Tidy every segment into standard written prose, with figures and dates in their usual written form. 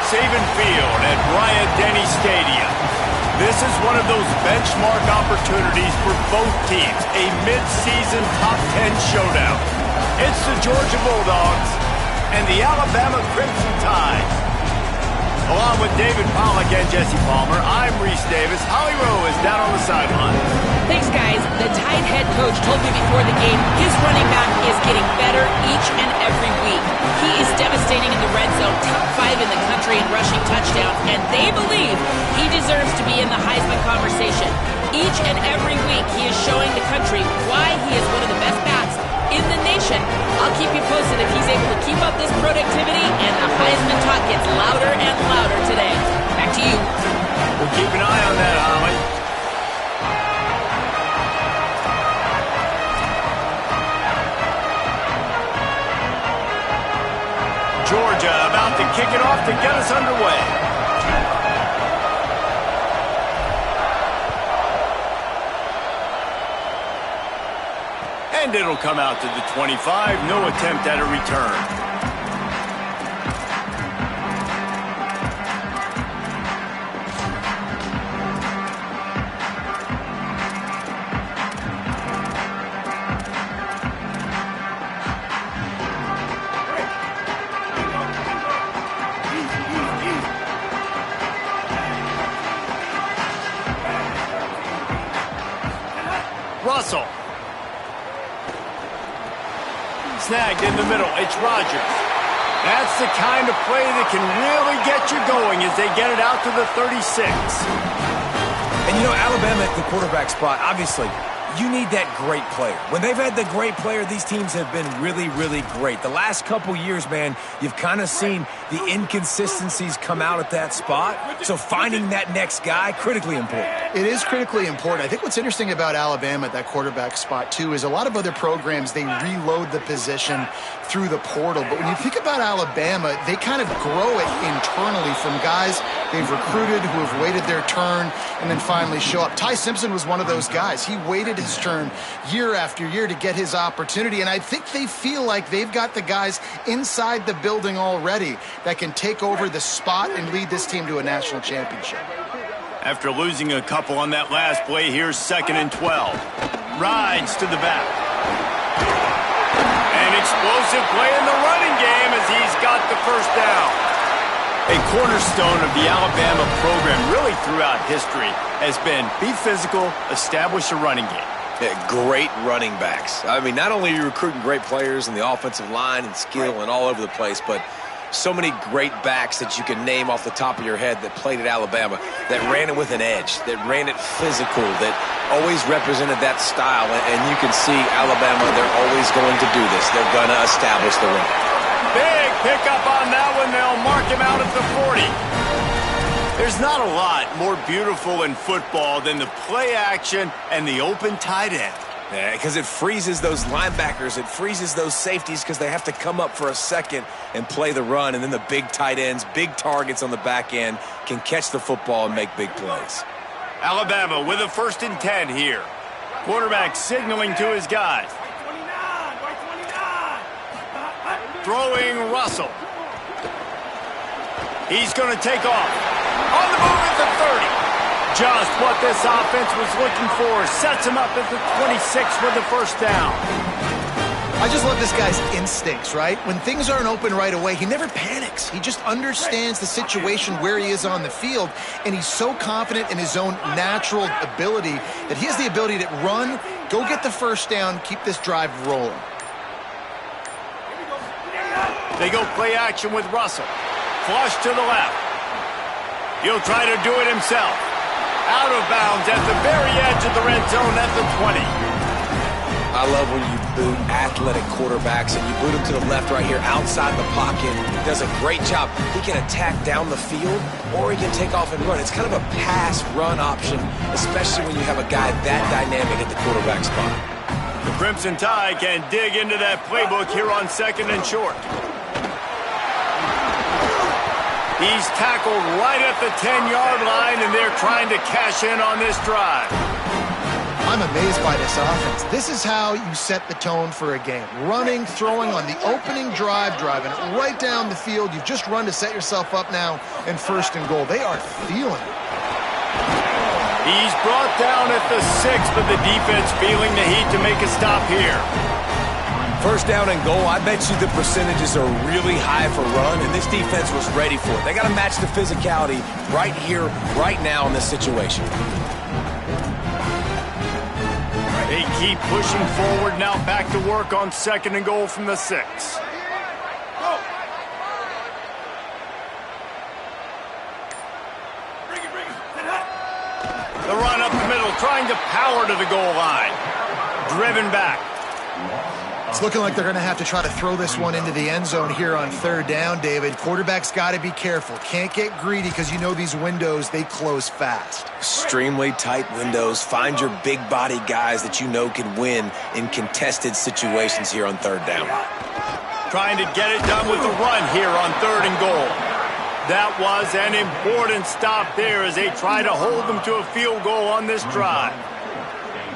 Saban Field at Bryant-Denny Stadium. This is one of those benchmark opportunities for both teams, a mid-season top 10 showdown. It's the Georgia Bulldogs and the Alabama Crimson Tide. Along with David Pollack and Jesse Palmer, I'm Reese Davis. Holly Rowe is down on the sideline. Thanks, guys. The Tide head coach told me before the game his running back is getting better each and every week. He is devastating in the red zone, top 5 in the country in rushing touchdowns, and they believe he deserves to be in the Heisman conversation. Each and every week he is showing the country why he is one of the best backs in the nation. I'll keep you posted if he's able to keep up this productivity and the Heisman talk gets louder and louder today. Back to you. We'll keep an eye on that, Holly. Georgia about to kick it off to get us underway. And it'll come out to the 25. No attempt at a return. Russell. Snagged in the middle. It's Rodgers. That's the kind of play that can really get you going as they get it out to the 36. And you know, Alabama at the quarterback spot, obviously, you need that great player. When they've had the great player, these teams have been really, really great. The last couple years, man, you've kind of seen the inconsistencies come out at that spot. So finding that next guy, critically important. It is critically important. I think what's interesting about Alabama at that quarterback spot, too, is a lot of other programs, they reload the position through the portal. But when you think about Alabama, they kind of grow it internally from guys they've recruited who have waited their turn and then finally show up. Ty Simpson was one of those guys. He waited his turn year after year to get his opportunity, and I think they feel like they've got the guys inside the building already that can take over the spot and lead this team to a national championship. After losing a couple on that last play, here's 2nd and 12. Rides to the back. An explosive play in the running game as he's got the first down. A cornerstone of the Alabama program really throughout history has been be physical, establish a running game. Yeah, great running backs. I mean, not only are you recruiting great players in the offensive line and skill and all over the place, but so many great backs that you can name off the top of your head that played at Alabama, that ran it with an edge, that ran it physical, that always represented that style. And you can see Alabama, they're always going to do this. They're going to establish the run. Big pickup on that one. They'll mark him out at the 40. There's not a lot more beautiful in football than the play action and the open tight end. Yeah, because it freezes those linebackers. It freezes those safeties because they have to come up for a second and play the run. And then the big tight ends, big targets on the back end can catch the football and make big plays. Alabama with a 1st and 10 here. Quarterback signaling to his guys. Throwing Russell. He's going to take off. On the move at the 30. Just what this offense was looking for. Sets him up at the 26 with the first down. I just love this guy's instincts, right? When things aren't open right away, he never panics. He just understands the situation where he is on the field, and he's so confident in his own natural ability that he has the ability to run, go get the first down, keep this drive rolling. They go play action with Russell. Flush to the left. He'll try to do it himself. Out of bounds at the very edge of the red zone at the 20. I love when you boot athletic quarterbacks and you boot him to the left right here outside the pocket. He does a great job. He can attack down the field or he can take off and run. It's kind of a pass-run option, especially when you have a guy that dynamic at the quarterback spot. The Crimson Tide can dig into that playbook here on 2nd and short. He's tackled right at the 10-yard line, and they're trying to cash in on this drive. I'm amazed by this offense. This is how you set the tone for a game. Running, throwing on the opening drive, driving it right down the field. You've just run to set yourself up now in 1st and goal. They are feeling it. He's brought down at the 6, but the defense feeling the heat to make a stop here. 1st down and goal, I bet you the percentages are really high for run, and this defense was ready for it. They got to match the physicality right here, right now in this situation. They keep pushing forward, now back to work on 2nd and goal from the 6. The run up the middle, trying to power to the goal line. Driven back. It's looking like they're going to have to try to throw this one into the end zone here on 3rd down, David. Quarterback's got to be careful. Can't get greedy because you know these windows, they close fast. Extremely tight windows. Find your big body guys that you know can win in contested situations here on 3rd down. Trying to get it done with the run here on 3rd and goal. That was an important stop there as they try to hold them to a field goal on this drive.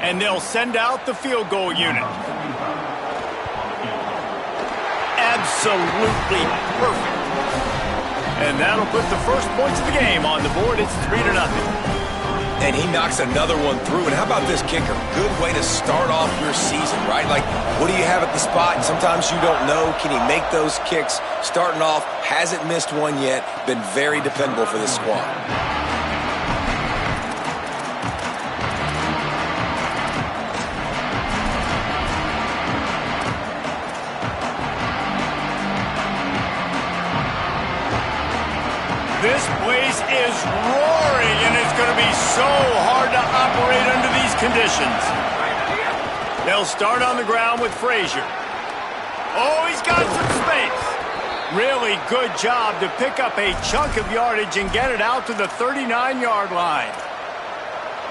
And they'll send out the field goal unit. Absolutely perfect. And that'll put the first points of the game on the board. It's 3-0. And he knocks another one through. And how about this kicker? Good way to start off your season, right? Like, what do you have at the spot? And sometimes you don't know. Can he make those kicks? Starting off, hasn't missed one yet. Been very dependable for this squad. This place is roaring, and it's going to be so hard to operate under these conditions. They'll start on the ground with Frazier. Oh, he's got some space. Really good job to pick up a chunk of yardage and get it out to the 39-yard line.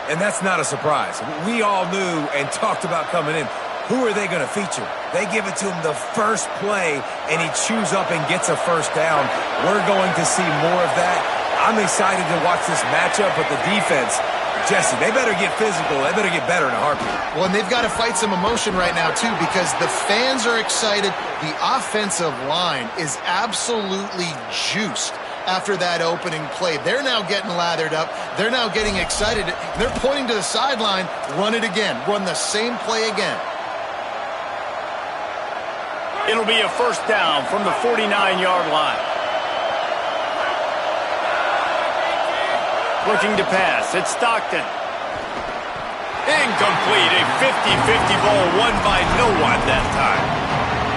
And that's not a surprise. We all knew and talked about coming in. Who are they going to feature? They give it to him the first play, and he chews up and gets a 1st down. We're going to see more of that. I'm excited to watch this matchup with the defense. Jesse, they better get physical. They better get better in a heartbeat. Well, and they've got to fight some emotion right now, too, because the fans are excited. The offensive line is absolutely juiced after that opening play. They're now getting lathered up. They're now getting excited. They're pointing to the sideline. Run it again. Run the same play again. It'll be a 1st down from the 49-yard line. Looking to pass. It's Stockton. Incomplete. A 50-50 ball won by no one that time.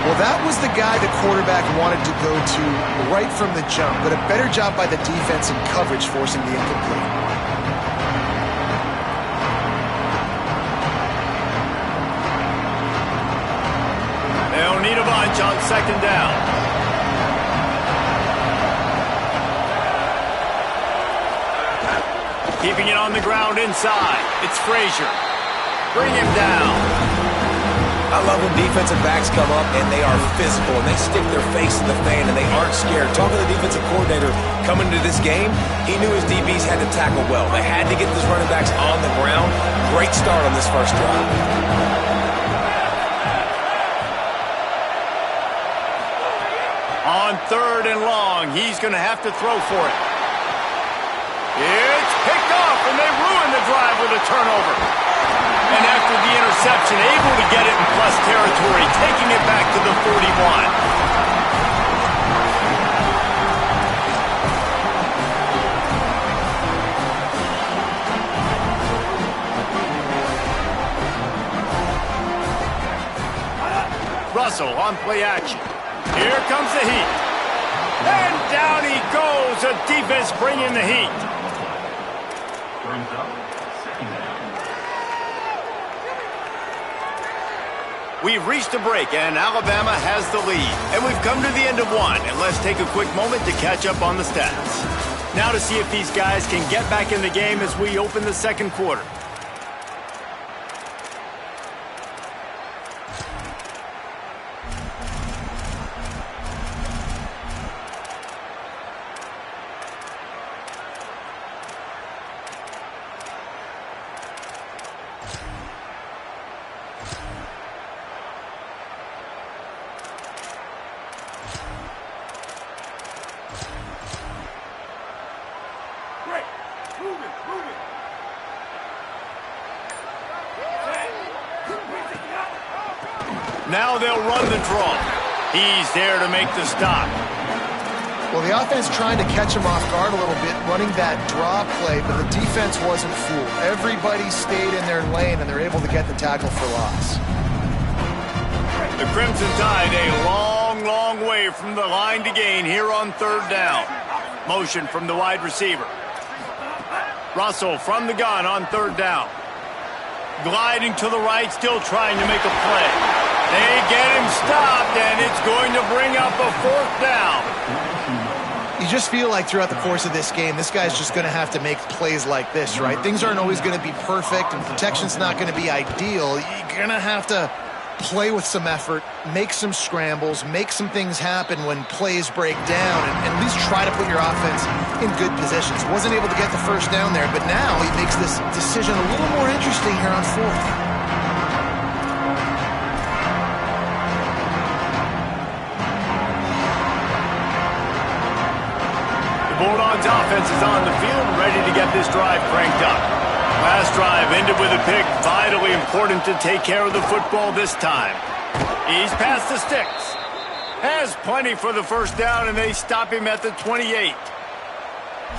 Well, that was the guy the quarterback wanted to go to right from the jump, but a better job by the defense in coverage forcing the incomplete. They'll need a bunch on 2nd down. Keeping it on the ground inside. It's Frazier. Bring him down. I love when defensive backs come up and they are physical and they stick their face in the fan and they aren't scared. Talking to the defensive coordinator coming into this game, he knew his DBs had to tackle well. They had to get those running backs on the ground. Great start on this 1st drive. On 3rd and long, he's going to have to throw for it. It's picked off, and they ruin the drive with a turnover. And after the interception, able to get it in plus territory, taking it back to the 41. Russell on play action. Here comes the heat. And down he goes. The defense bringing the heat. We've reached a break, and Alabama has the lead. And we've come to the end of one. And let's take a quick moment to catch up on the stats. Now to see if these guys can get back in the game as we open the 2nd quarter. Now they'll run the draw. He's there to make the stop. Well, the offense trying to catch him off guard a little bit, running that draw play, but the defense wasn't fooled. Everybody stayed in their lane, and they're able to get the tackle for loss. The Crimson Tide a long, long way from the line to gain here on third down. Motion from the wide receiver. Russell from the gun on third down. Gliding to the right, still trying to make a play. They get him stopped, and it's going to bring up a fourth down. You just feel like throughout the course of this game, this guy's just going to have to make plays like this, right? Things aren't always going to be perfect, and protection's not going to be ideal. You're going to have to play with some effort, make some scrambles, make some things happen when plays break down, and at least try to put your offense in good positions. Wasn't able to get the first down there, but now he makes this decision a little more interesting here on fourth. Bulldogs offense is on the field, ready to get this drive cranked up. Last drive ended with a pick. Vitally important to take care of the football this time. He's past the sticks. Has plenty for the first down, and they stop him at the 28.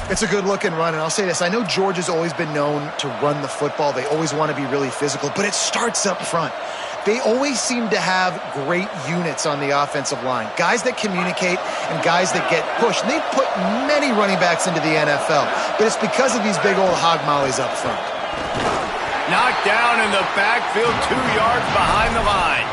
It's a good-looking run, and I'll say this. I know Georgia's always been known to run the football. They always want to be really physical, but it starts up front. They always seem to have great units on the offensive line. Guys that communicate and guys that get pushed. And they've put many running backs into the NFL, but it's because of these big old hog mollies up front. Knocked down in the backfield, 2 yards behind the line.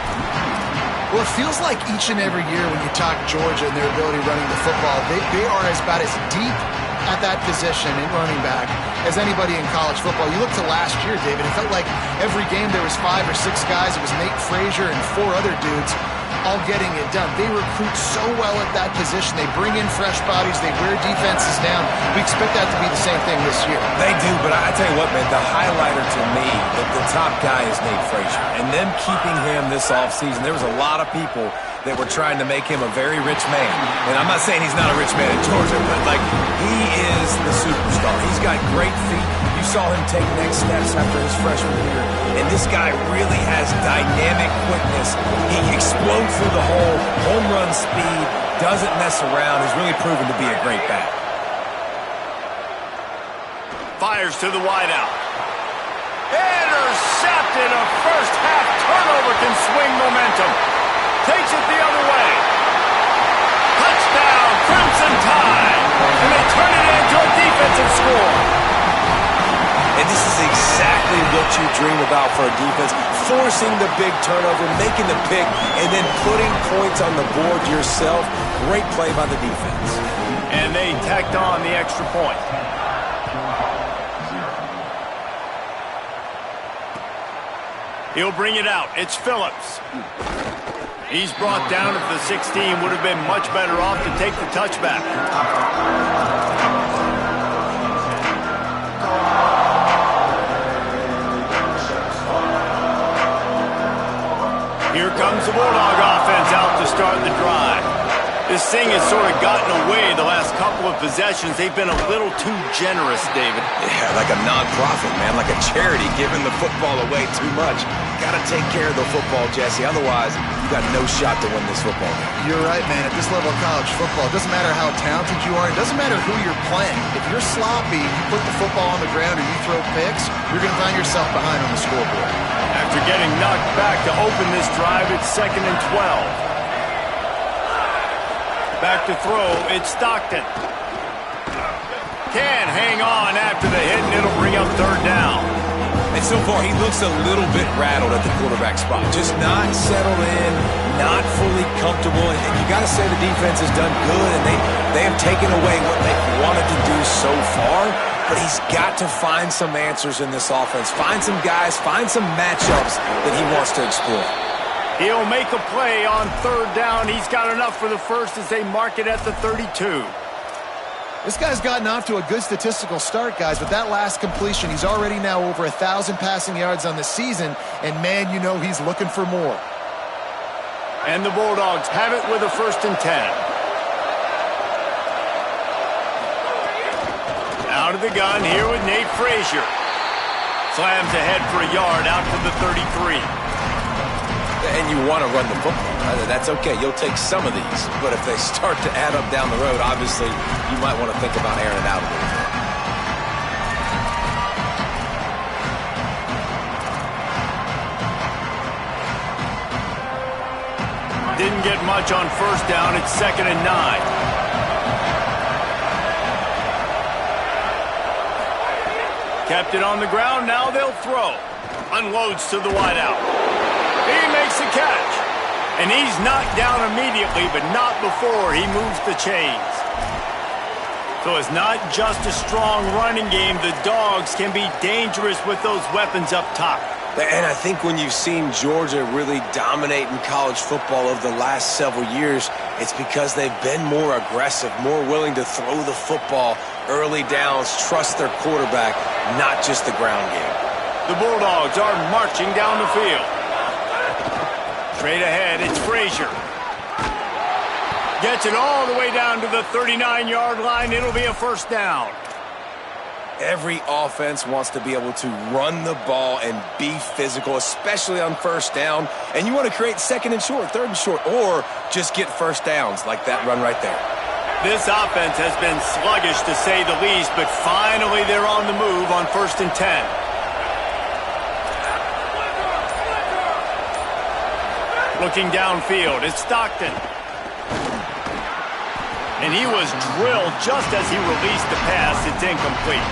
Well, it feels like each and every year when you talk Georgia and their ability running the football, they are about as deep at that position in running back as anybody in college football. You look to last year, David, it felt like every game there was 5 or 6 guys. It was Nate Frazier and 4 other dudes all getting it done. They recruit so well at that position. They bring in fresh bodies. They wear defenses down. We expect that to be the same thing this year. They do, but I tell you what, man, the highlighter to me, the top guy is Nate Frazier. And them keeping him this offseason, there was a lot of people that were trying to make him a very rich man. And I'm not saying he's not a rich man in Georgia, but, like, he is the superstar. He's got great feet. You saw him take next steps after his freshman year. And this guy really has dynamic quickness. He explodes through the hole, home run speed, doesn't mess around. He's really proven to be a great back. Fires to the wideout. Intercepted. A first-half turnover can swing momentum. Takes it the other way. Touchdown, Crimson Tide. And they turn it into a defensive score. And this is exactly what you dream about for a defense. Forcing the big turnover, making the pick, and then putting points on the board yourself. Great play by the defense. And they tacked on the extra point. He'll bring it out. It's Phillips. He's brought down at the 16. Would have been much better off to take the touchback. Here comes the Bulldog offense out to start the drive. This thing has sort of gotten away the last couple of possessions. They've been a little too generous, David. Yeah, like a non-profit, man, like a charity giving the football away too much. Got to take care of the football, Jesse. Otherwise, you got no shot to win this football game. You're right, man. At this level of college football, it doesn't matter how talented you are. It doesn't matter who you're playing. If you're sloppy, you put the football on the ground or you throw picks, you're going to find yourself behind on the scoreboard. After getting knocked back to open this drive, it's 2nd and 12. Back to throw, it's Stockton. Can't hang on after the hit, and it'll bring up third down. And so far, he looks a little bit rattled at the quarterback spot. Just not settled in, not fully comfortable. And you got to say the defense has done good, and they have taken away what they wanted to do so far. But he's got to find some answers in this offense. Find some guys, find some matchups that he wants to explore. He'll make a play on third down. He's got enough for the first as they mark it at the 32. This guy's gotten off to a good statistical start, guys, but that last completion, he's already now over 1,000 passing yards on the season, and man, you know he's looking for more. And the Bulldogs have it with a 1st and 10. Out of the gun here with Nate Frazier. Slams ahead for a yard out to the 33. And you want to run the football. That's okay. You'll take some of these. But if they start to add up down the road, obviously, you might want to think about airing it out a little bit. Didn't get much on 1st down. It's 2nd and 9. Kept it on the ground. Now they'll throw. Unloads to the wideout. He makes the catch. And he's knocked down immediately, but not before he moves the chains. So it's not just a strong running game. The Dogs can be dangerous with those weapons up top. And I think when you've seen Georgia really dominate in college football over the last several years, it's because they've been more aggressive, more willing to throw the football early downs, trust their quarterback, not just the ground game. The Bulldogs are marching down the field. Straight ahead, it's Frazier. Gets it all the way down to the 39-yard line. It'll be a 1st down. Every offense wants to be able to run the ball and be physical, especially on 1st down. And you want to create 2nd and short, 3rd and short, or just get 1st downs like that run right there. This offense has been sluggish to say the least, but finally they're on the move on 1st and 10. Looking downfield, it's Stockton. And he was drilled just as he released the pass. It's incomplete.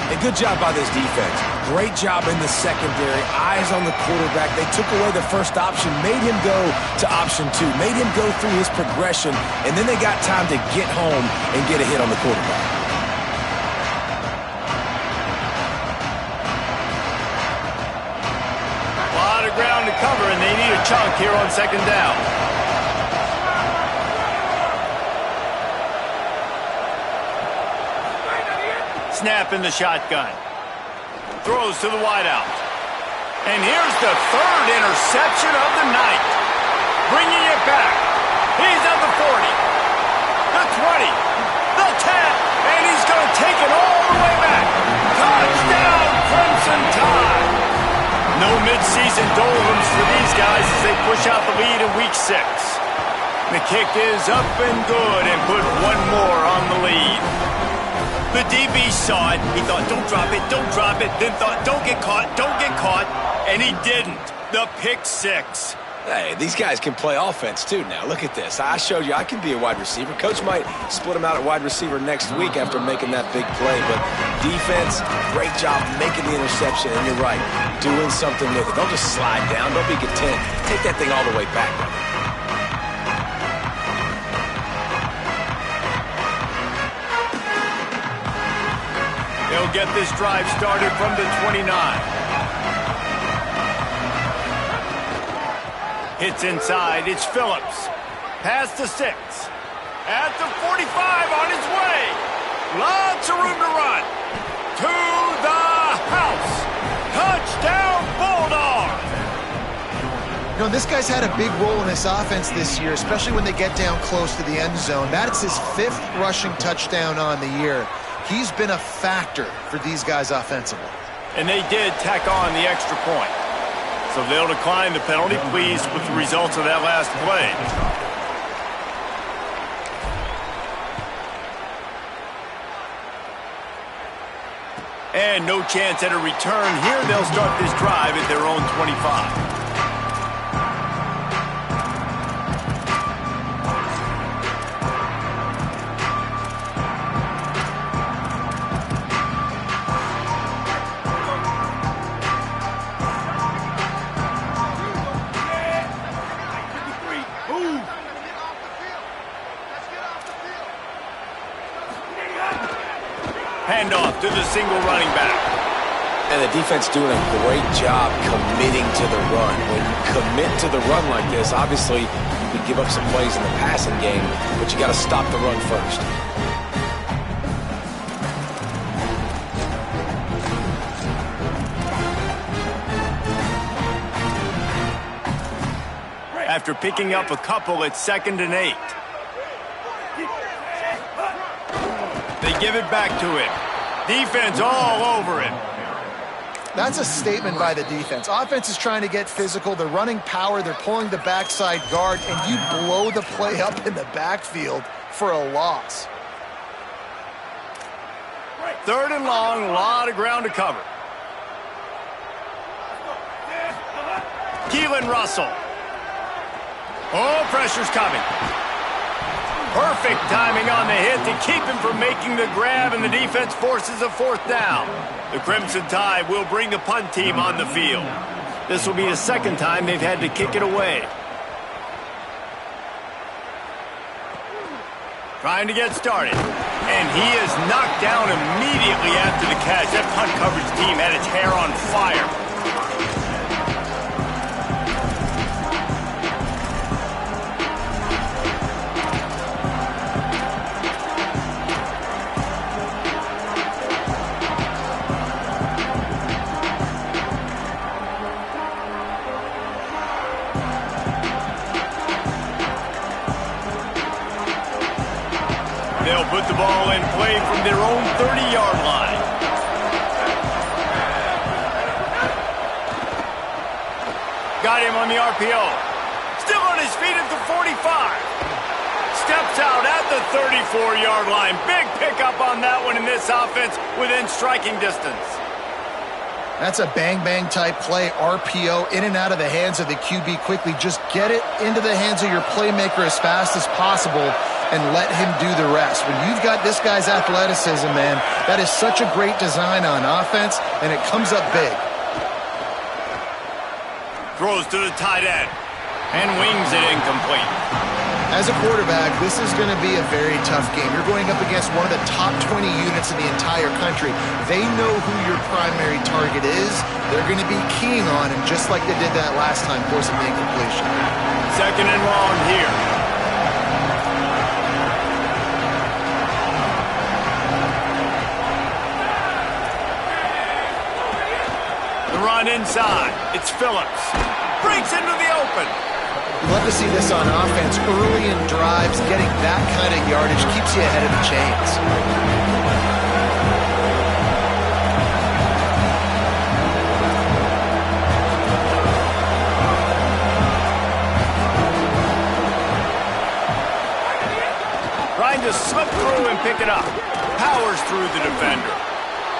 A good job by this defense. Great job in the secondary. Eyes on the quarterback. They took away the 1st option, made him go to option 2, made him go through his progression, and then they got time to get home and get a hit on the quarterback. A lot of ground to cover, and they need a chunk here on 2nd down. Snap in the shotgun. Throws to the wideout. And here's the 3rd interception of the night. Bringing it back. He's at the 40. The 20. The 10. And he's going to take it all the way back. Touchdown, Crimson Tide. No midseason doldrums for these guys as they push out the lead in Week 6. The kick is up and good and put one more on the lead. The DB saw it. He thought, don't drop it, don't drop it. Then thought, don't get caught, don't get caught. And he didn't. The pick 6. Hey, these guys can play offense too now. Look at this. I showed you I can be a wide receiver. Coach might split him out at wide receiver next week after making that big play. But defense, great job making the interception. And you're right, doing something with it. Don't just slide down. Don't be content. Take that thing all the way back. They'll get this drive started from the 29. Hits inside. It's Phillips. Pass to 6. At the 45 on his way. Lots of room to run. To the house. Touchdown, Bulldogs. You know, this guy's had a big role in this offense this year, especially when they get down close to the end zone. That's his 5th rushing touchdown on the year. He's been a factor for these guys offensively. And they did tack on the extra point. So they'll decline the penalty, pleased with the results of that last play. And no chance at a return here. They'll start this drive at their own 25. Handoff to the single running back. And the defense doing a great job committing to the run. When you commit to the run like this, obviously you can give up some plays in the passing game, but you got to stop the run first. After picking up a couple, it's 2nd and 8. They give it back to him. Defense all over him. That's a statement by the defense. Offense is trying to get physical. They're running power. They're pulling the backside guard, and you blow the play up in the backfield for a loss. 3rd and long, a lot of ground to cover. Keelan Russell. Oh, pressure's coming. Perfect timing on the hit to keep him from making the grab, and the defense forces a 4th down. The Crimson Tide will bring the punt team on the field. This will be the 2nd time they've had to kick it away. Trying to get started. And he is knocked down immediately after the catch. That punt coverage team had its hair on fire. They'll put the ball in play from their own 30-yard line. Got him on the RPO. Still on his feet at the 45. Steps out at the 34-yard line. Big pickup on that one in this offense within striking distance. That's a bang-bang type play, RPO, in and out of the hands of the QB quickly. Just get it into the hands of your playmaker as fast as possible and let him do the rest. When you've got this guy's athleticism, man, that is such a great design on offense, and it comes up big. Throws to the tight end and wings it incomplete. As a quarterback, this is going to be a very tough game. You're going up against one of the top 20 units in the entire country. They know who your primary target is. They're going to be keying on him, just like they did that last time, forcing the incompletion. 2nd and long here. The run inside. It's Phillips. Breaks into the open. You love to see this on offense. Early in drives, getting that kind of yardage keeps you ahead of the chains. Trying to slip through and pick it up. Powers through the defender.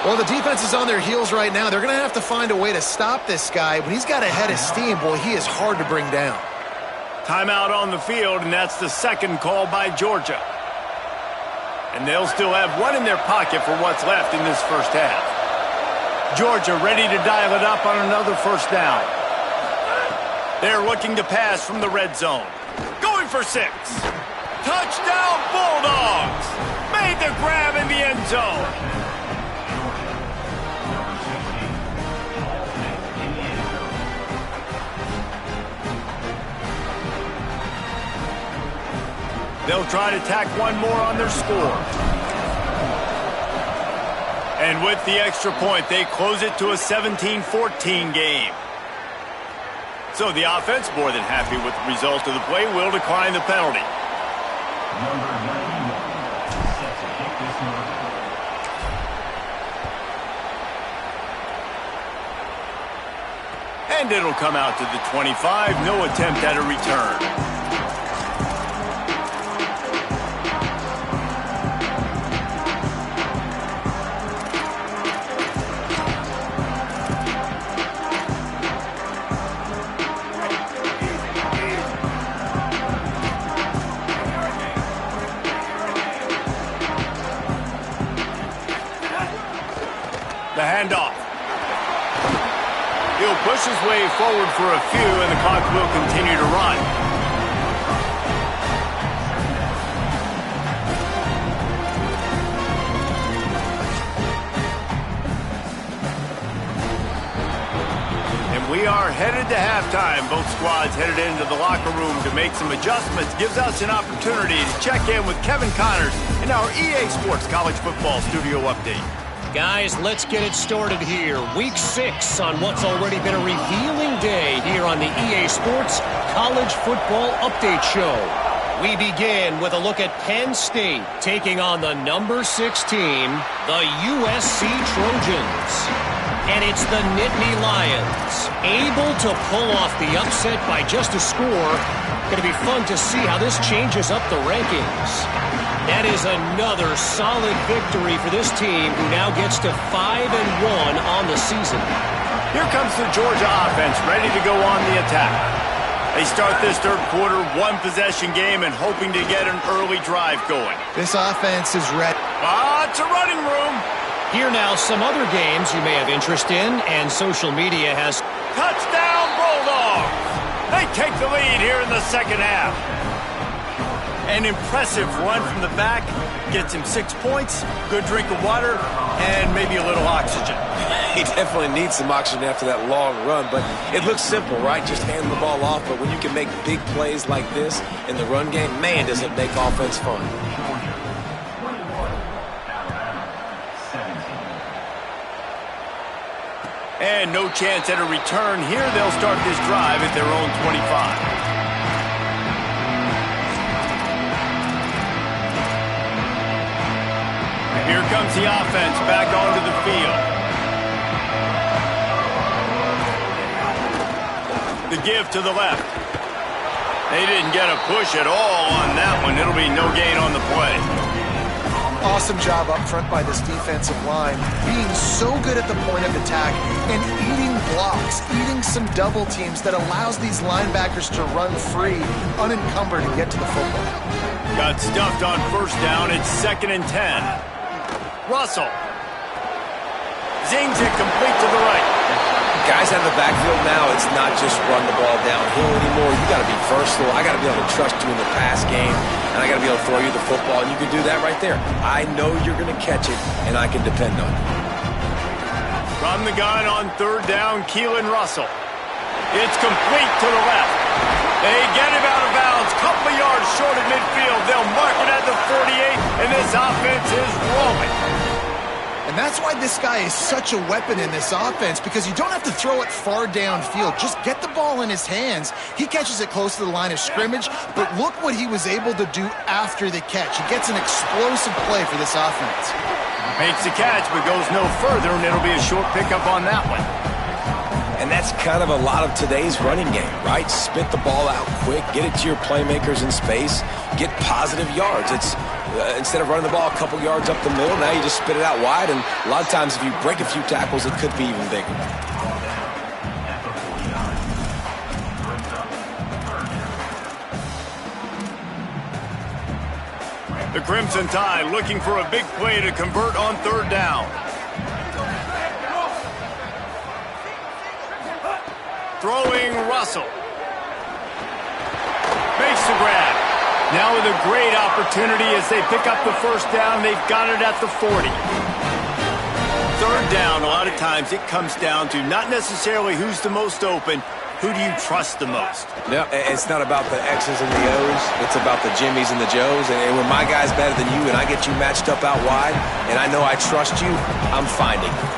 Well, the defense is on their heels right now. They're going to have to find a way to stop this guy. When he's got a head of steam, boy, he is hard to bring down. Timeout on the field, and that's the 2nd call by Georgia. And they'll still have one in their pocket for what's left in this first half. Georgia ready to dial it up on another 1st down. They're looking to pass from the red zone. Going for 6. Touchdown Bulldogs! Made the grab in the end zone. They'll try to tack one more on their score. And with the extra point, they close it to a 17-14 game. So the offense, more than happy with the result of the play, will decline the penalty. And it'll come out to the 25. No attempt at a return. The handoff. He'll push his way forward for a few, and the clock will continue to run. And we are headed to halftime. Both squads headed into the locker room to make some adjustments. Gives us an opportunity to check in with Kevin Connors in our EA Sports College Football Studio Update. Guys, let's get it started here. Week 6 on what's already been a revealing day here on the EA Sports College Football Update Show. We begin with a look at Penn State taking on the number 6 team, the USC Trojans. And it's the Nittany Lions, able to pull off the upset by just a score. Going to be fun to see how this changes up the rankings. That is another solid victory for this team, who now gets to 5-1 on the season. Here comes the Georgia offense, ready to go on the attack. They start this third quarter, one-possession game, and hoping to get an early drive going. This offense is ready. Lots of running room. Here now, some other games you may have interest in, and social media has... Touchdown, Bulldogs! They take the lead here in the second half. An impressive run from the back, gets him 6 points, good drink of water, and maybe a little oxygen. He definitely needs some oxygen after that long run, but it looks simple, right? Just hand the ball off, but when you can make big plays like this in the run game, man, does it make offense fun. And no chance at a return here. They'll start this drive at their own 25. Here comes the offense back onto the field. The give to the left. They didn't get a push at all on that one. It'll be no gain on the play. Awesome job up front by this defensive line, being so good at the point of attack and eating blocks, eating some double teams that allows these linebackers to run free, unencumbered, and get to the football. Got stuffed on first down. It's 2nd and 10. Russell. Zings it complete to the right. Guys out of the backfield now, it's not just run the ball downhill anymore. You got to be versatile. I got to be able to trust you in the pass game, and I got to be able to throw you the football, and you can do that right there. I know you're going to catch it, and I can depend on you. From the gun on third down, Keelan Russell. It's complete to the left. They get him out of bounds, couple of yards short of midfield. They'll mark it at the 48, and this offense is rolling. And that's why this guy is such a weapon in this offense, because you don't have to throw it far downfield. Just get the ball in his hands. He catches it close to the line of scrimmage, but look what he was able to do after the catch. He gets an explosive play for this offense. Makes the catch, but goes no further, and it'll be a short pickup on that one. And that's kind of a lot of today's running game, right? Spit the ball out quick, get it to your playmakers in space, get positive yards. It's instead of running the ball a couple yards up the middle, now you just spit it out wide, and a lot of times if you break a few tackles, it could be even bigger. The Crimson Tide looking for a big play to convert on third down. Throwing Russell. Makes the grab. Now with a great opportunity as they pick up the first down. They've got it at the 40. Third down, a lot of times it comes down to not necessarily who's the most open, who do you trust the most? No, it's not about the X's and the O's. It's about the Jimmies and the Joes. And when my guy's better than you and I get you matched up out wide and I know I trust you, I'm finding you.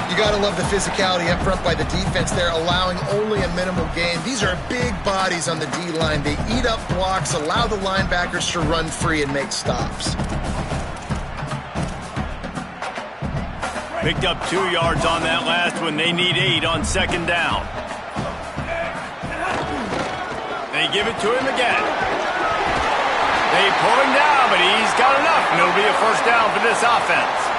You got to love the physicality up front by the defense there, allowing only a minimal gain. These are big bodies on the D-line. They eat up blocks, allow the linebackers to run free and make stops. Picked up 2 yards on that last one. They need 8 on second down. They give it to him again. They pull him down, but he's got enough, and it'll be a first down for this offense.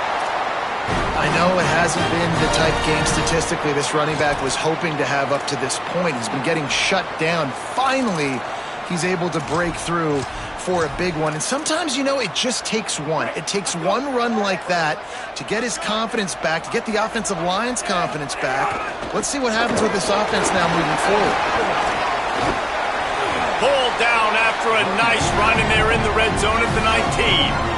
I know it hasn't been the type game statistically this running back was hoping to have up to this point. He's been getting shut down. Finally, he's able to break through for a big one. And sometimes, you know, it just takes one. It takes one run like that to get his confidence back, to get the offensive line's confidence back. Let's see what happens with this offense now moving forward. Pulled down after a nice run, and they're in the red zone at the 19.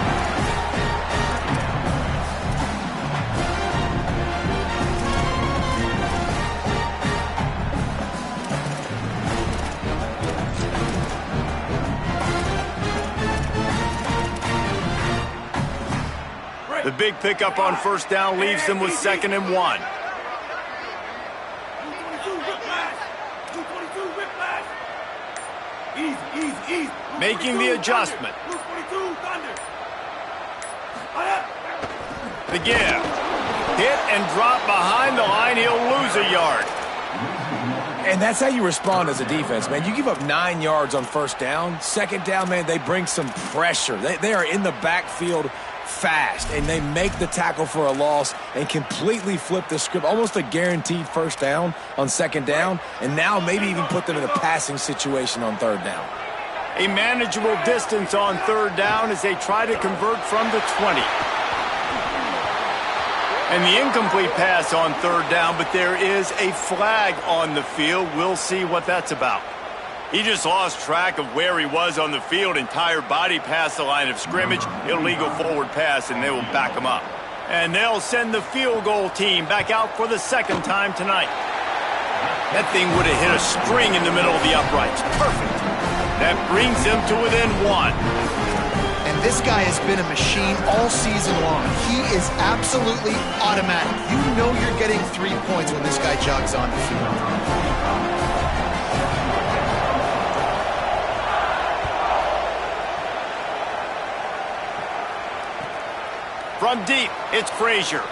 The The big pickup on first down leaves them with 2nd and 1. Making the adjustment. The give. Hit and drop behind the line. He'll lose a yard. And that's how you respond as a defense, man. You give up 9 yards on first down. 2nd down, man, they bring some pressure. They are in the backfield fast, and they make the tackle for a loss and completely flip the script. Almost a guaranteed first down on 2nd down, and now maybe even put them in a passing situation on 3rd down. A manageable distance on 3rd down as they try to convert from the 20. And the incomplete pass on 3rd down, but there is a flag on the field. We'll see what that's about. He just lost track of where he was on the field. Entire body past the line of scrimmage. Illegal forward pass, and they will back him up. And they'll send the field goal team back out for the 2nd time tonight. That thing would have hit a string in the middle of the uprights. Perfect. That brings them to within 1. And this guy has been a machine all season long. He is absolutely automatic. You know you're getting 3 points when this guy jogs on the field. From deep, it's Frazier.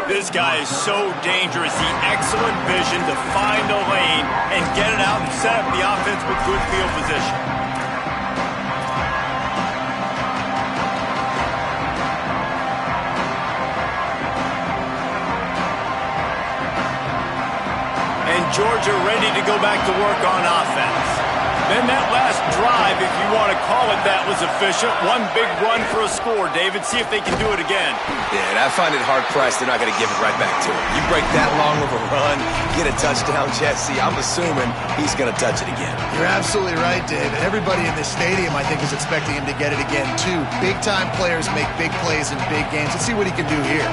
This guy is so dangerous. The excellent vision to find a lane and get it out and set up the offense with good field position. And Georgia ready to go back to work on offense. Then that last drive, if you want to call it that, was efficient. One big run for a score, David. See if they can do it again. Yeah, and I find it hard-pressed they're not going to give it right back to him. You break that long of a run, get a touchdown, Jesse, I'm assuming he's going to touch it again. You're absolutely right, David. Everybody in this stadium, I think, is expecting him to get it again, too. Big-time players make big plays in big games. Let's see what he can do here.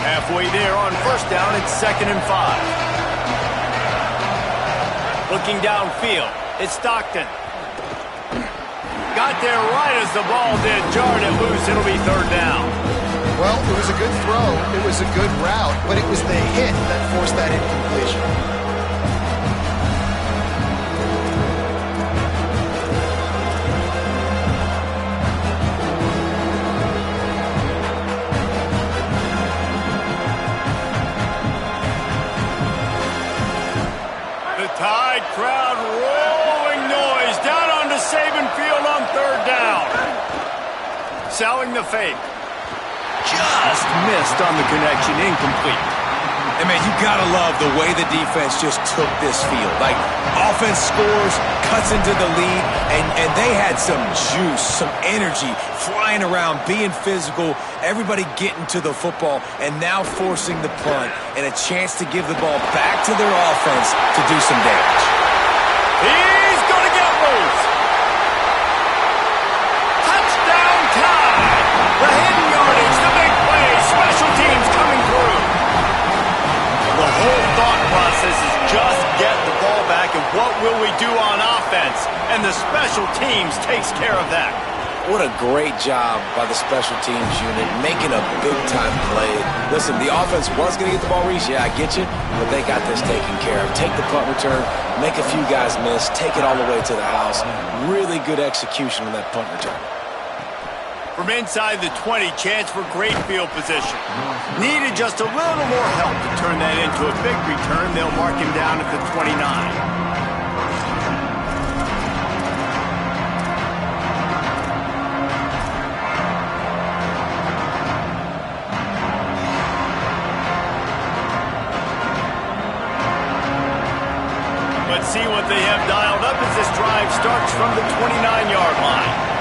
Halfway there on first down, it's 2nd and 5. Looking downfield, it's Stockton. Got there right as the ball did. Jarred it loose. It'll be 3rd down. Well, it was a good throw. It was a good route, but it was the hit that forced that incompletion. Tide crowd rolling noise down onto Saban Field on 3rd down. Selling the fake. Just missed on the connection, incomplete. And, man, you got to love the way the defense just took this field. Like, offense scores, cuts into the lead, and they had some juice, some energy, flying around, being physical, everybody getting to the football, and now forcing the punt and a chance to give the ball back to their offense to do some damage. He's going to get loose. Touchdown Tide. The hidden yardage, the big play, special teams coming through. The whole thought process is just get the ball back, and what will we do on offense? And the special teams takes care of that. What a great job by the special teams unit, making a big-time play. Listen, the offense was going to get the ball reached. Yeah, I get you, but they got this taken care of. Take the punt return, make a few guys miss, take it all the way to the house. Really good execution on that punt return. From inside the 20, chance for great field position. Needed just a little more help to turn that into a big return. They'll mark him down at the 29. Let's see what they have dialed up as this drive starts from the 29-yard line.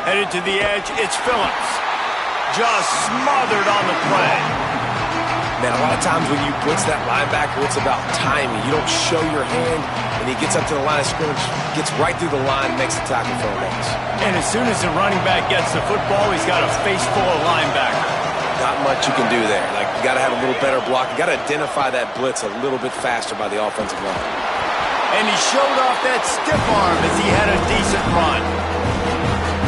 Headed to the edge, it's Phillips. Just smothered on the play. Man, a lot of times when you blitz that linebacker, it's about timing. You don't show your hand, and he gets up to the line of scrimmage, gets right through the line, makes the tackle for a loss. And as soon as the running back gets the football, he's got a face full of linebacker. Not much you can do there. Like, You got to have a little better block. You got to identify that blitz a little bit faster by the offensive line. And he showed off that stiff arm as he had a decent run.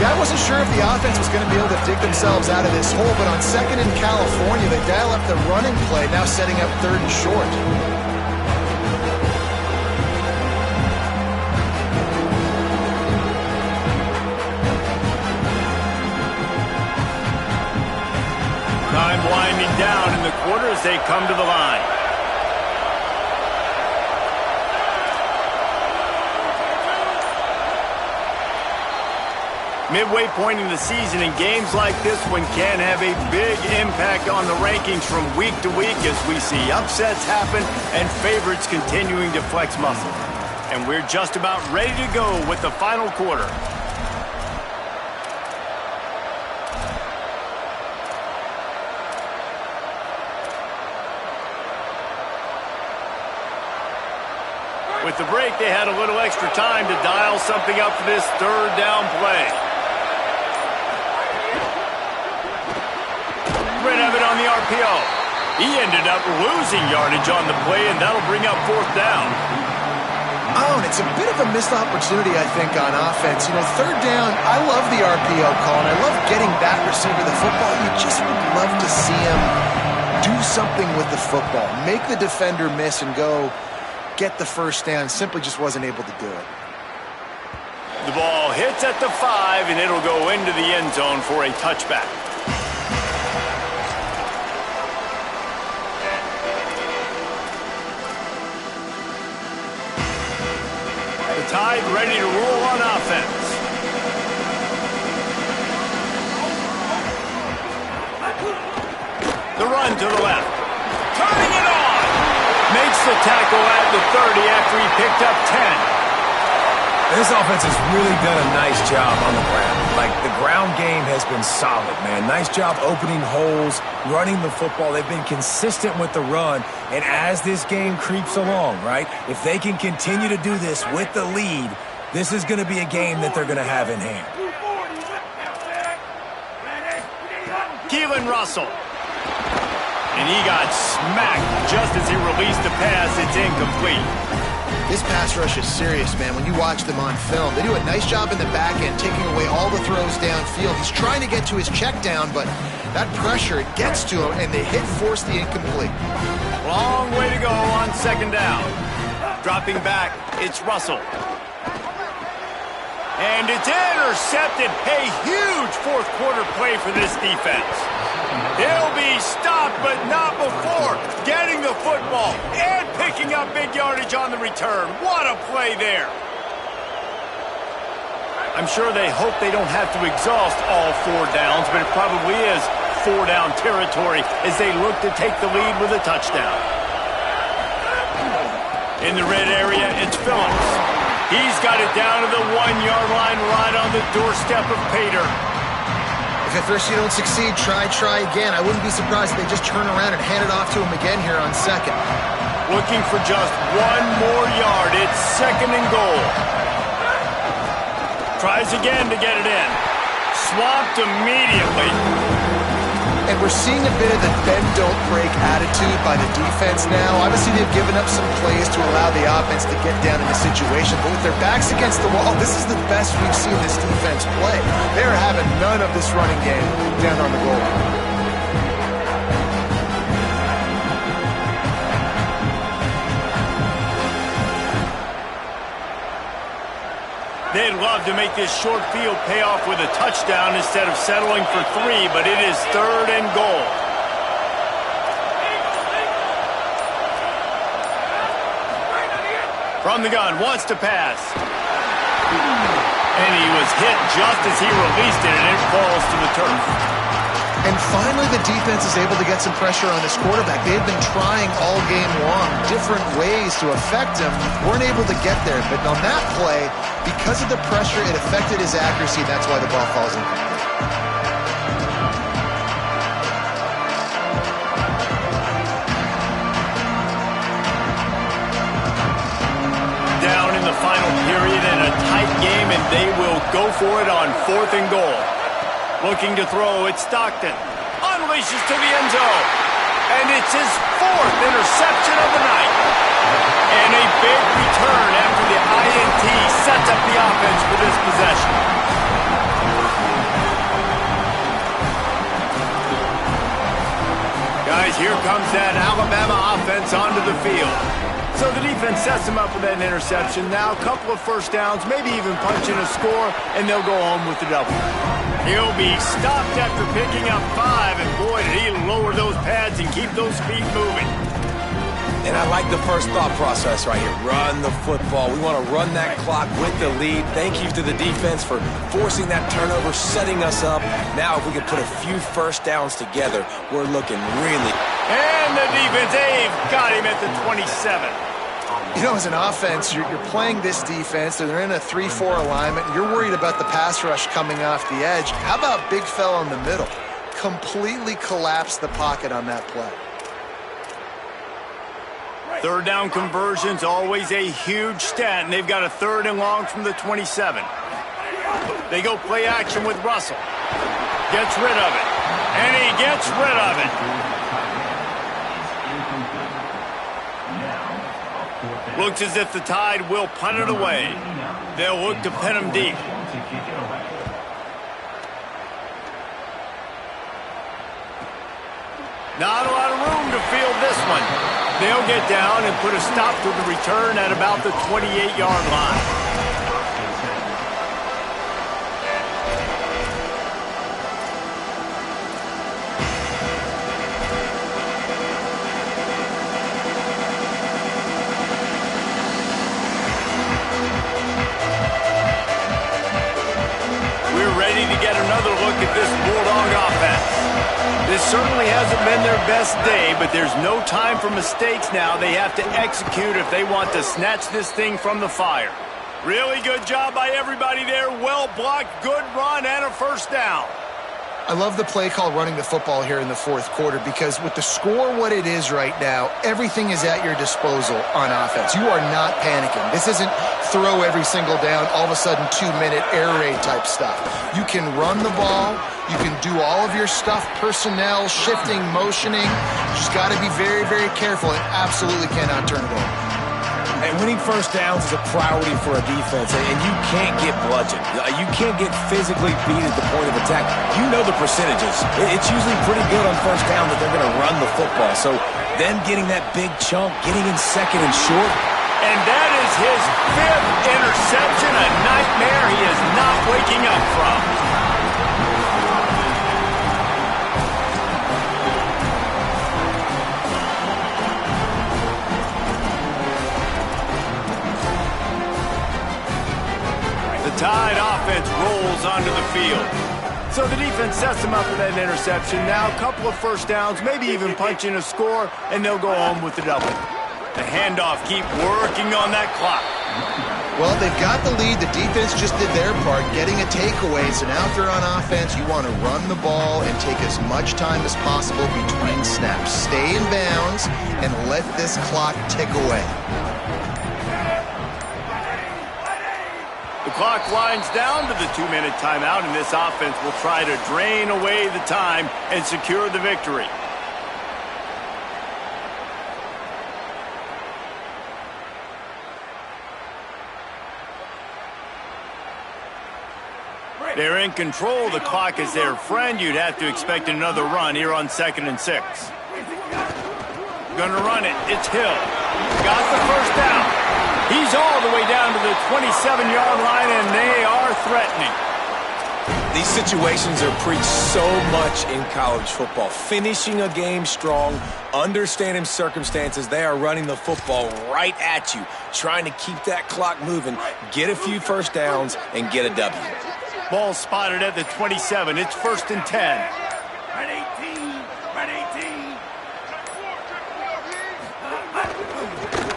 Yeah, I wasn't sure if the offense was going to be able to dig themselves out of this hole, but on second in California, they dial up the running play, now setting up third and short. Time winding down in the quarter as they come to the line. Midway point in the season, and games like this one can have a big impact on the rankings from week to week as we see upsets happen and favorites continuing to flex muscle. And we're just about ready to go with the final quarter. With the break, they had a little extra time to dial something up for this third down play. Red have it on the RPO. He ended up losing yardage on the play, and that'll bring up fourth down. Oh, and it's a bit of a missed opportunity, I think, on offense. You know, third down, I love the RPO call, and I love getting that receiver the football. You just would love to see him do something with the football, make the defender miss and go get the first down. Simply just wasn't able to do it. The ball hits at the 5, and it'll go into the end zone for a touchback. The Tide ready to roll on offense. The run to the left. Turning it on! Makes the tackle at the 30 after he picked up 10. This offense has really done a nice job on the ground. Like, the ground game has been solid, man. Nice job opening holes, running the football. They've been consistent with the run. And as this game creeps along, right, if they can continue to do this with the lead, this is going to be a game that they're going to have in hand. Keelan Russell. And he got smacked just as he released the pass. It's incomplete. This pass rush is serious, man. When you watch them on film, they do a nice job in the back end, taking away all the throws downfield. He's trying to get to his check down, but that pressure, it gets to him, and they force the incomplete. Long way to go on second down. Dropping back, it's Russell. And it's intercepted. A huge fourth quarter play for this defense. He'll be stopped, but not before getting the football and picking up big yardage on the return. What a play there. I'm sure they hope they don't have to exhaust all 4 downs, but it probably is 4-down territory as they look to take the lead with a touchdown. In the red area, it's Phillips. He's got it down to the 1-yard line right on the doorstep of Pater. If at first you don't succeed, try again. I wouldn't be surprised if they just turn around and hand it off to him again here on second. Looking for just 1 more yard. It's second and goal. Tries again to get it in. Swamped immediately. And we're seeing a bit of the bend-don't-break attitude by the defense now. Obviously, they've given up some plays to allow the offense to get down in the situation. But with their backs against the wall, this is the best we've seen this defense play. They're having none of this running game down on the goal line. They'd love to make this short field pay off with a touchdown instead of settling for 3, but it is third and goal. From the gun, wants to pass. And he was hit just as he released it, and it falls to the turf. And finally, the defense is able to get some pressure on this quarterback. They've been trying all game long different ways to affect him. Weren't able to get there. But on that play, because of the pressure, it affected his accuracy. That's why the ball falls incomplete. Down in the final period in a tight game, and they will go for it on 4th and goal. Looking to throw, it's Stockton. Unleashes to the end zone. And it's his 4th interception of the night. And a big return after the INT sets up the offense for this possession. Guys, here comes that Alabama offense onto the field. So the defense sets them up with that interception. Now a couple of first downs, maybe even punching a score, and they'll go home with the W. He'll be stopped after picking up 5, and boy, did he lower those pads and keep those feet moving. And I like the first thought process right here. Run the football. We want to run that clock with the lead. Thank you to the defense for forcing that turnover, setting us up. Now if we can put a few first downs together, we're looking really... And the defense, they've got him at the 27. You know, as an offense, you're playing this defense, and they're in a 3-4 alignment, and you're worried about the pass rush coming off the edge. How about big fella in the middle? Completely collapsed the pocket on that play. Third down conversion's always a huge stat, and they've got a 3rd and long from the 27. They go play action with Russell. Gets rid of it. And he gets rid of it. Looks as if the Tide will punt it away. They'll look to pin him deep. Not a lot of room to field this one. They'll get down and put a stop to the return at about the 28-yard line. We're ready to get another look at this Bulldog offense. This certainly hasn't been their best day, but there's no time for mistakes now. They have to execute if they want to snatch this thing from the fire. Really good job by everybody there. Well blocked, good run, and a first down. I love the play call running the football here in the 4th quarter, because with the score what it is right now, everything is at your disposal on offense. You are not panicking. This isn't throw every single down, all of a sudden 2-minute air raid type stuff. You can run the ball. You can do all of your stuff, personnel, shifting, motioning. You just got to be very, very careful and absolutely cannot turn it over. And winning first downs is a priority for a defense, and you can't get bludgeoned. You can't get physically beat at the point of attack. You know the percentages. It's usually pretty good on first down that they're going to run the football. So them getting that big chunk, getting in second and short. And that is his 5th interception, a nightmare he is not waking up from. Tide offense rolls onto the field. So the defense sets them up with that interception. Now a couple of first downs, maybe even punching a score, and they'll go home with the W. The handoff, keep working on that clock. Well, they've got the lead. The defense just did their part, getting a takeaway. So now if they're on offense, you want to run the ball and take as much time as possible between snaps. Stay in bounds and let this clock tick away. The clock winds down to the 2-minute timeout, and this offense will try to drain away the time and secure the victory. They're in control. The clock is their friend. You'd have to expect another run here on 2nd and 6. Gonna run it. It's Hill. Got the first down. He's all the way down to the 27-yard line, and they are threatening. These situations are preached so much in college football. Finishing a game strong, understanding circumstances. They are running the football right at you, trying to keep that clock moving, get a few first downs, and get a W. Ball spotted at the 27. It's 1st and 10. Red 18. Red 18.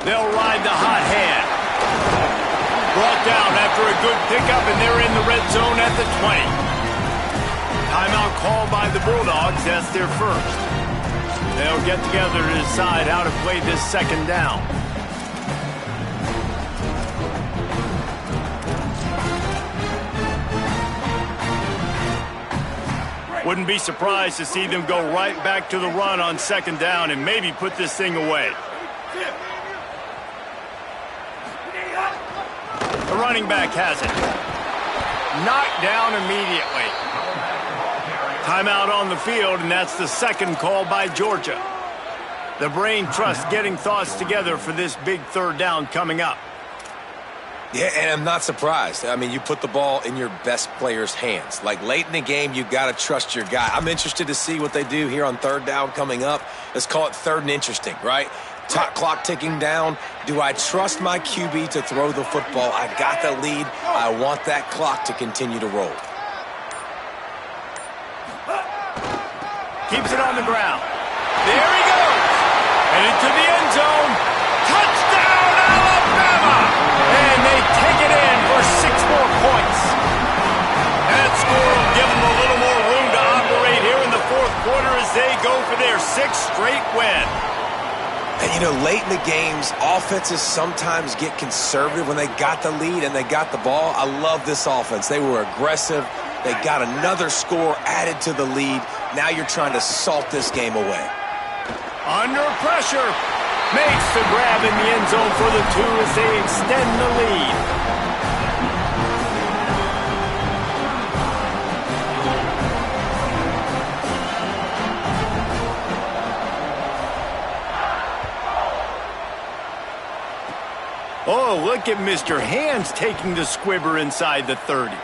They'll ride the hot hand. Brought down after a good pickup, and they're in the red zone at the 20. Timeout called by the Bulldogs. That's their first. They'll get together to decide how to play this 2nd down. Wouldn't be surprised to see them go right back to the run on second down and maybe put this thing away. The running back has it. Knocked down immediately. Timeout on the field, and that's the second call by Georgia. The brain trust getting thoughts together for this big third down coming up. Yeah, and I'm not surprised. I mean, you put the ball in your best player's hands. Like, late in the game, you got to trust your guy. I'm interested to see what they do here on third down coming up. Let's call it third and interesting, right? Clock ticking down. Do I trust my QB to throw the football? I got the lead. I want that clock to continue to roll. Keeps it on the ground. There he goes. Headed to the end zone. Touchdown, Alabama! And they take it in for 6 more points. That score will give them a little more room to operate here in the fourth quarter as they go for their 6th straight win. And, you know, late in the games, offenses sometimes get conservative when they got the lead and they got the ball. I love this offense. They were aggressive. They got another score added to the lead. Now you're trying to salt this game away. Under pressure. Makes the grab in the end zone for the 2 as they extend the lead. Oh, look at Mr. Hands taking the squibber inside the 30.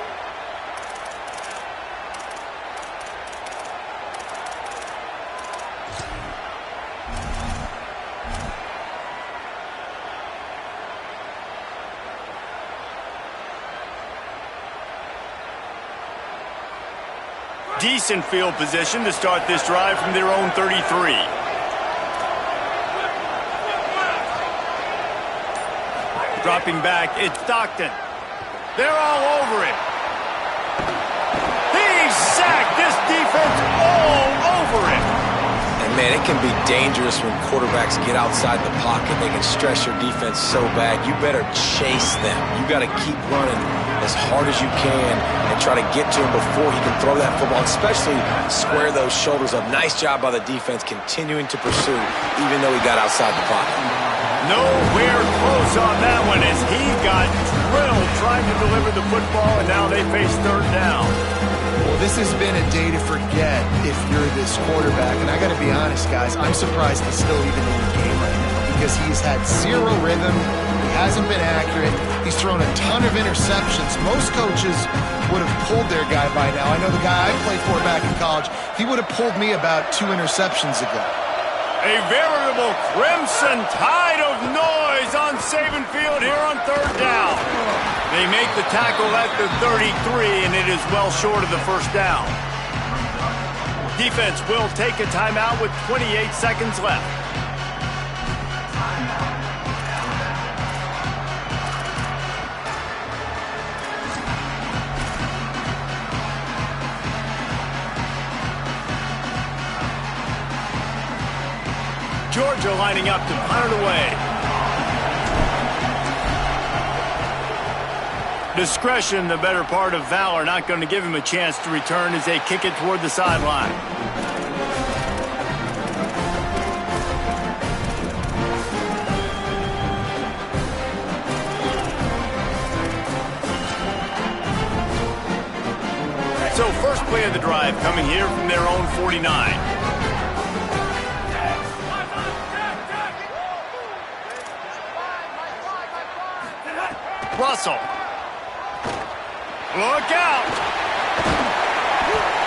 Decent field position to start this drive from their own 33. Dropping back, it's Stockton. They're all over it. He's sacked. This defense all over it. And, man, it can be dangerous when quarterbacks get outside the pocket. They can stress your defense so bad. You better chase them. You got to keep running as hard as you can and try to get to him before he can throw that football, especially square those shoulders up. Nice job by the defense continuing to pursue, even though he got outside the pocket. Nowhere close on that one as he got drilled trying to deliver the football, and now they face third down. Well, this has been a day to forget if you're this quarterback. And I got to be honest, guys, I'm surprised he's still even in the game right now because he's had zero rhythm. He hasn't been accurate. He's thrown a ton of interceptions. Most coaches would have pulled their guy by now. I know the guy I played for back in college, he would have pulled me about 2 interceptions ago. A veritable crimson tide of noise on Saban Field here on third down. They make the tackle at the 33, and it is well short of the first down. Defense will take a timeout with 28 seconds left. Georgia lining up to punt it away. Discretion, the better part of valor, not going to give him a chance to return as they kick it toward the sideline. So first play of the drive coming here from their own 49. Russell. Look out.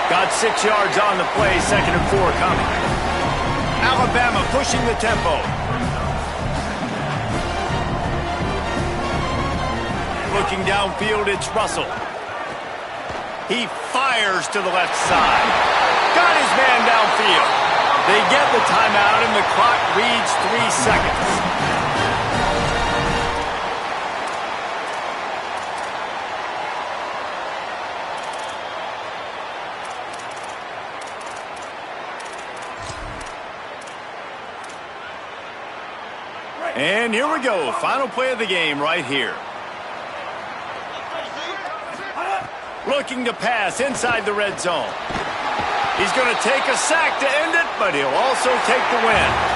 Got 6 yards on the play, 2nd and 4 coming. Alabama pushing the tempo. Looking downfield, it's Russell. He fires to the left side. Got his man downfield. They get the timeout and the clock reads 3 seconds. And here we go. Final play of the game right here. Looking to pass inside the red zone. He's going to take a sack to end it, but he'll also take the win.